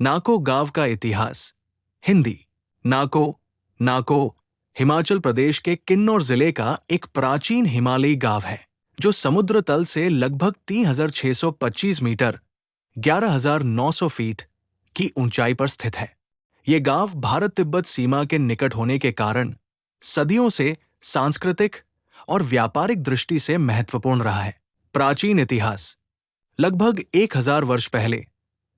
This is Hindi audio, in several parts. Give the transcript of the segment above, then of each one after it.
नाको गांव का इतिहास। हिंदी। नाको नाको हिमाचल प्रदेश के किन्नौर जिले का एक प्राचीन हिमालयी गांव है जो समुद्र तल से लगभग 3625 मीटर 11900 फीट की ऊंचाई पर स्थित है। ये गांव भारत तिब्बत सीमा के निकट होने के कारण सदियों से सांस्कृतिक और व्यापारिक दृष्टि से महत्वपूर्ण रहा है। प्राचीन इतिहास। लगभग 1000 वर्ष पहले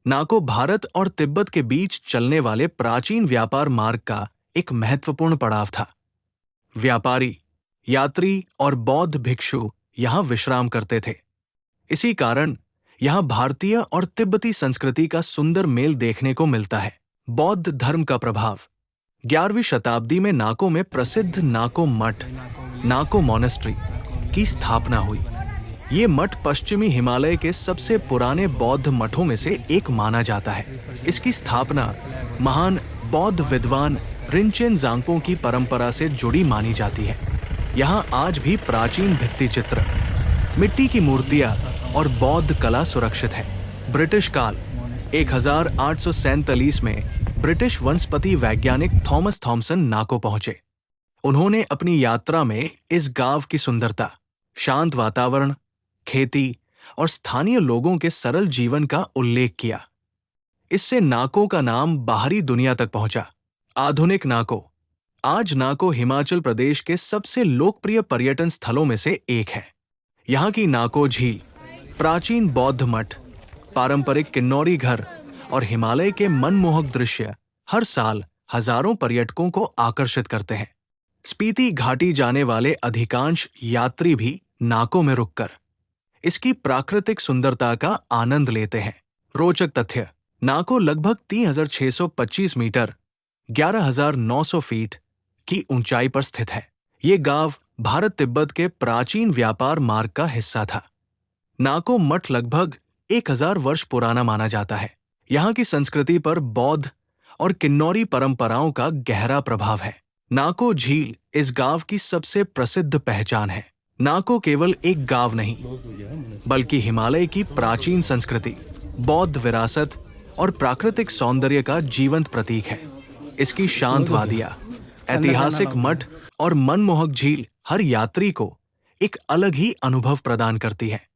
नाको भारत और तिब्बत के बीच चलने वाले प्राचीन व्यापार मार्ग का एक महत्वपूर्ण पड़ाव था। व्यापारी, यात्री और बौद्ध भिक्षु यहां विश्राम करते थे। इसी कारण यहां भारतीय और तिब्बती संस्कृति का सुंदर मेल देखने को मिलता है। बौद्ध धर्म का प्रभाव। 11वीं शताब्दी में नाको में प्रसिद्ध नाको मठ, नाको मॉनेस्ट्री की स्थापना हुई। ये मठ पश्चिमी हिमालय के सबसे पुराने बौद्ध मठों में से एक माना जाता है। इसकी स्थापना महान बौद्ध विद्वान रिनचेन जांगपो की परंपरा से जुड़ी मानी जाती है। यहाँ आज भी प्राचीन भित्ति चित्र, मिट्टी की मूर्तियां और बौद्ध कला सुरक्षित है। ब्रिटिश काल। 1847 में ब्रिटिश वनस्पति वैज्ञानिक थॉमस थॉमसन नाको पहुंचे। उन्होंने अपनी यात्रा में इस गांव की सुंदरता, शांत वातावरण, खेती और स्थानीय लोगों के सरल जीवन का उल्लेख किया। इससे नाको का नाम बाहरी दुनिया तक पहुंचा। आधुनिक नाको। आज नाको हिमाचल प्रदेश के सबसे लोकप्रिय पर्यटन स्थलों में से एक है। यहाँ की नाको झील, प्राचीन बौद्ध मठ, पारंपरिक किन्नौरी घर और हिमालय के मनमोहक दृश्य हर साल हजारों पर्यटकों को आकर्षित करते हैं। स्पीति घाटी जाने वाले अधिकांश यात्री भी नाको में रुककर इसकी प्राकृतिक सुंदरता का आनंद लेते हैं। रोचक तथ्य। नाको लगभग 3625 मीटर 11900 फीट की ऊंचाई पर स्थित है। ये गांव भारत तिब्बत के प्राचीन व्यापार मार्ग का हिस्सा था। नाको मठ लगभग 1000 वर्ष पुराना माना जाता है। यहाँ की संस्कृति पर बौद्ध और किन्नौरी परंपराओं का गहरा प्रभाव है। नाको झील इस गांव की सबसे प्रसिद्ध पहचान है। नाको केवल एक गांव नहीं, बल्कि हिमालय की प्राचीन संस्कृति, बौद्ध विरासत और प्राकृतिक सौंदर्य का जीवंत प्रतीक है। इसकी शांत वादियां, ऐतिहासिक मठ और मनमोहक झील हर यात्री को एक अलग ही अनुभव प्रदान करती है।